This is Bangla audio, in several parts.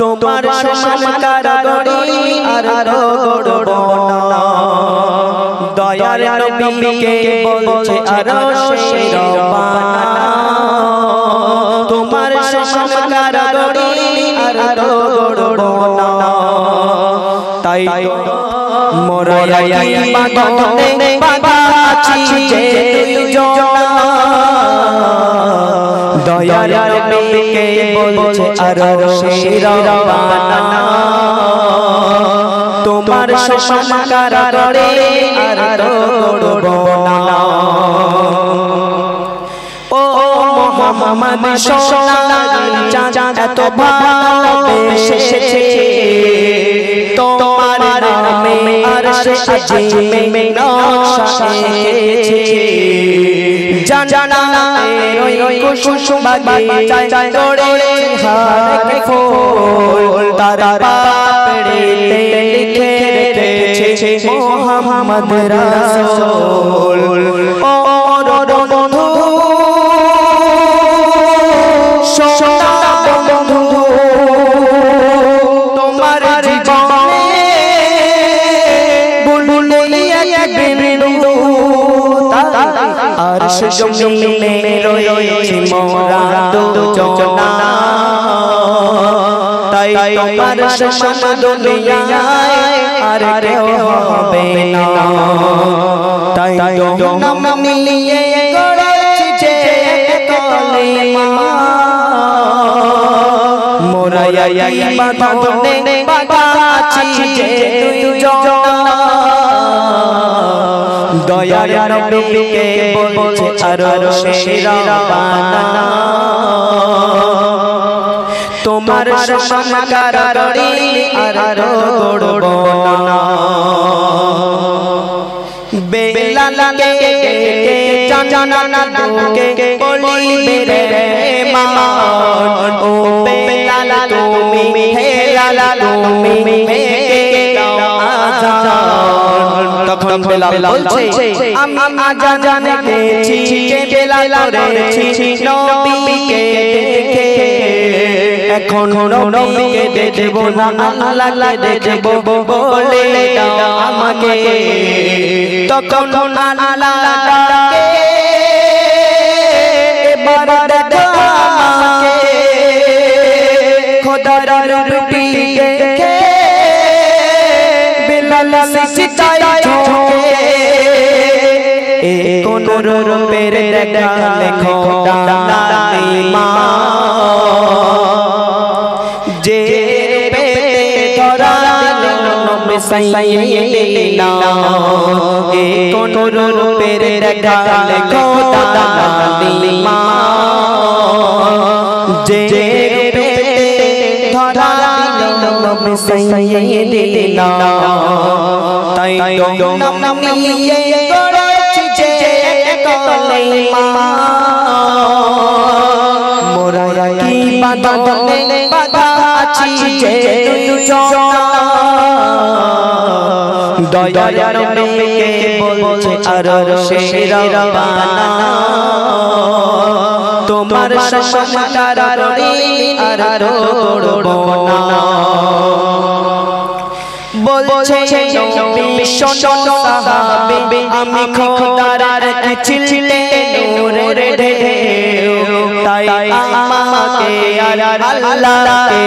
তোমার সমান কারাগরি আর গড়ব না দয়ার নবীকে বলছে আরশের রব্বানা তোমার সমান কারাগরি আর গড়ব না তাই মোরা ইবাদতে বাঁচি যে দুইজনা দয়ার নবীকে বলছে আরশের রব্বানা তোমার সমান কারাগরে আর গড়ব না ও মুহাম্মদ সোনার চাঁদ এত ভালোবেসেছে তোমার নামে আরশে আজিমে নকশা এঁকেছে জান্নাতের ওই কুসুম বাগিচায় দৌড়েছে হারে ফুল তার পাপড়িতে লিখে রেখেছে মুহাম্মদ রাসূল ও বন্ধু সোনা বন্ধু তোমার জীবনে বুলবুলিয়া বিন্দু আরশ জমিনে রয়েছে মোরা দুজনা তাই তোমার সমান দুনিয়ায় আর কেউ হবে না তাই নাম মিলিয়ে গড়েছে কলেমা মোরা ইবাদতে বাঁচি যে দুইজনা দয়ার নবীকে বলছে আরশের রব্বানা তোমার সমান কারাগরি আর গড়ব না বেলালকে জান্নাতুকে বলিবে রে মান ও বেলাল তুমি হেলাল তুমি কে দাও আযান তখন বেলাল বলছে আমি আযান দিয়েছি কে বেলাল করেছি নবীকে দেখে এখন নবীকে দেব না আল্লাহকে দেব বলে দাও আমাকে তখন আল্লাহ ডাকে এবার দেখো আমাকে খোদার রূপটি দেখে বেলাল সিজদায় ঝুঁকে এ কোন রূপের দেখালে খোদা নাই মা যে রূপে ধরা দিল নবী সাইয়্যিদিনা এ কোন রূপের দেখালে খোদা নাই মা যে রূপে ধরা দিল নবী সাইয়্যিদিনা তাই নাম মিলিয়ে গড়েছে যে কলেমা মোরা ইবাদতে বাঁচি যে দুইজনা দয়ার নবীকে বলছে আরশের রব্বানা তোমার সমান কারাগরি আর গড়ব না বলছে নবী শোনো সাহাবী আমি খোদার ছিলে নূরের ঢেউ তাই আমাকে আর আল্লাহকে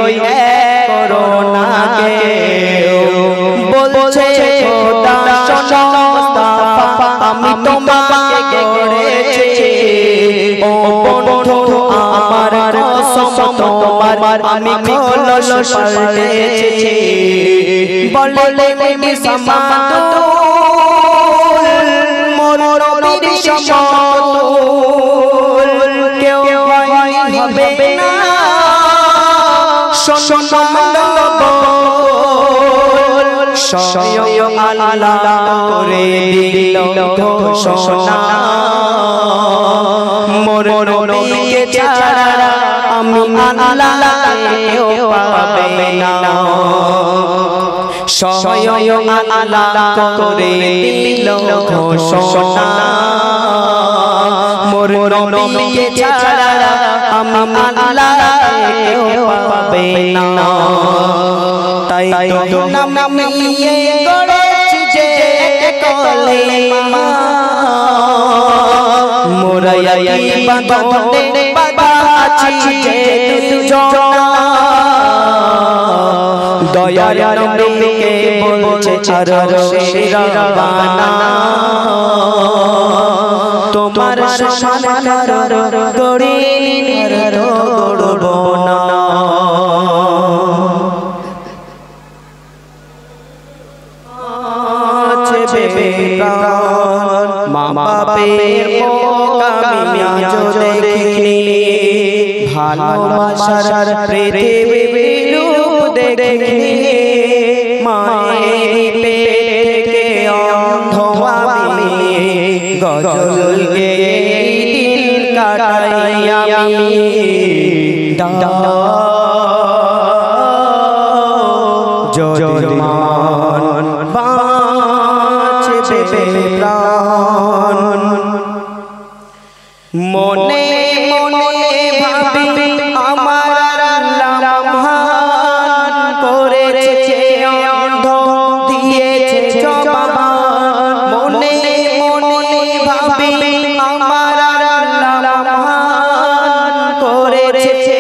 ওই এক করো না কেউ বলছে খোদা শোনো মুস্তাফা আমি তোমাকে গড়েছি ও বন্ধু আমার কসম তোমার আমি খোলস পাল্টেছি বলে নবী সামাদুল মোর নবীর সমতুল কেউ হবে না স্বয়ং আল্লাহ করে দিল ঘোষণা মোর নবীকে ছাড়া আমি আল্লাহকে কেউ পাবে না স্বয়ং আল্লাহ করে দিল ঘোষণা মোর নবীকে ছাড়া আমি আল্লাহকে কেউ পাবে না তাই তো নাম নিয়ে গড়েছি যে কলেমা মোরা এই বাঁধনে বাঁধা আছি যে দুজনা দয়ার নবীকে বলছে আরশে রব্বানা তোমার সমান গড়ির গড়ব না মা বাপের আমি আজ দেখিনি ভালোবাসার পৃথিবীর রূপ দেখিনি মায়ের পেট থেকে অন্ধ আমি গজল গেয়ে দিন কাটাই আমি জজমান বাঁচবে প্রাণ মনে মনে ভাবি আমার আল্লাহ মহান করেছে অন্ধ দিয়েছে জবান মনে মনে ভাবি আমার আল্লাহ মহান করেছে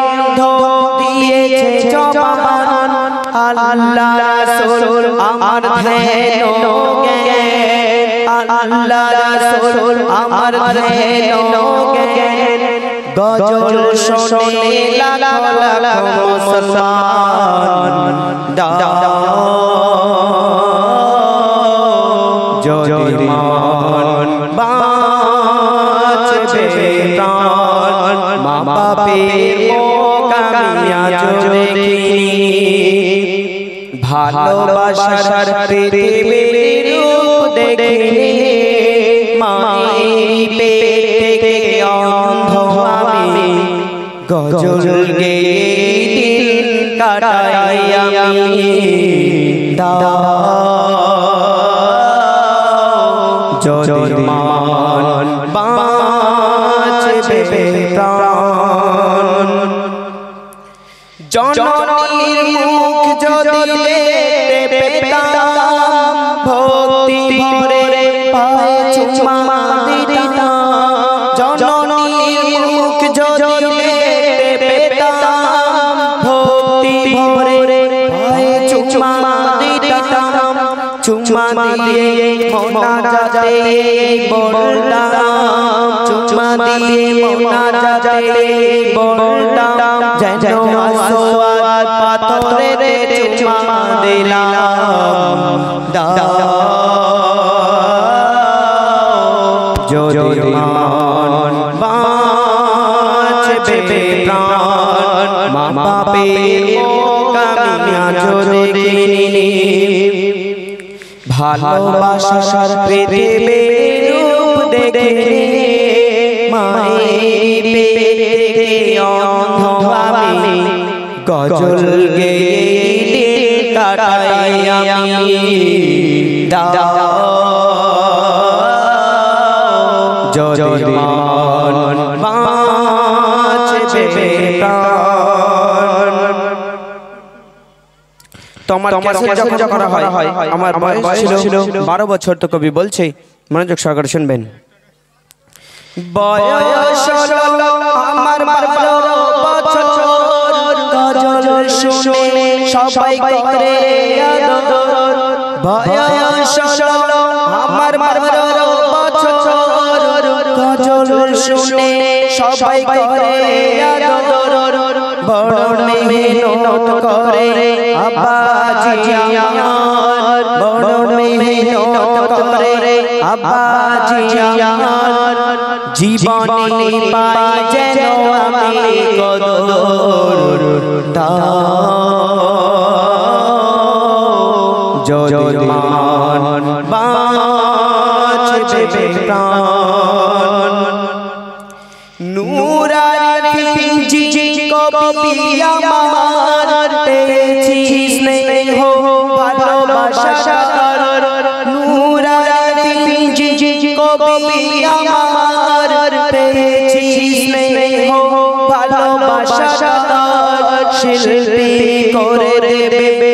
অন্ধ দিয়েছে জবান আল্লাহ রাসূল আমার ধ্যান জ্ঞান আল্লাহ রাসূল আমার ধ্যান জ্ঞান গজল শুনে লাখ লাখ মুসলমান যদি মান বাঁচবে প্রাণ মা বাপের আমি আজ দেখিনি ভালোবাসার পৃথিবীর রূপ দেখিনি মায়ের পেট থেকে অন্ধ আমি গজল গেয়ে দিন কাটাই আমি যদি মান বাঁচবে প্রাণ জননীর মুখ যদি দেখতে পেতাম ভক্তি ভরে পায়ে চুমা দিতাম জননীর মুখ যদি দেখতে পেতাম ভক্তি ভরে পায়ে চুমা দিতাম চুমা দিয়ে মোনাজাতে বলতাম চুমা দিয়ে মোনাজাতে বলতাম যেন আসওয়াদ পাথরে চুমা দিলাম যদি মান বাঁচবে প্রাণ মা বাপের আমি আজ দেখিনি ভালোবাসার পৃথিবীর রূপ দেখিনি মায়ের পেট থেকে অন্ধ আমি গজল গেয়ে দিন কাটাই আমি যদি মান বাঁচবে প্রাণ তোমার ক্যাসেট যখন করা হয় আমার বয়স ছিল 12 বছর তো কবি বলছে মনোযোগ সহকারে শুনবেন বয়স হলো আমার 12 বছর গজল শুনে সবাই করে আদর বয়স হলো আমার 12 বছর গজল শুনে সবাই করে আদর বড় মেহনত করে আব্বাজি আমার বড় মেহনত করে আব্বাজি আমার জীবনে পাই যেন আমি কদর যদি মান বাঁচবে প্রাণ নূরানি পিঞ্জি কবি আমার পেয়েছি স্নেহ ভালোবাসার নূরানি পিঞ্জি কবি আমার পেয়েছি স্নেহ ভালোবাসার শিল্পী করে দেবে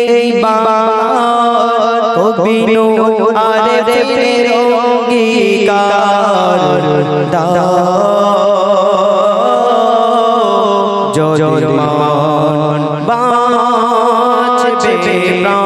এই বাংলার কবি নূর আরেফিনের অঙ্গীকার দাও যদি মান বাঁচবে প্রাণ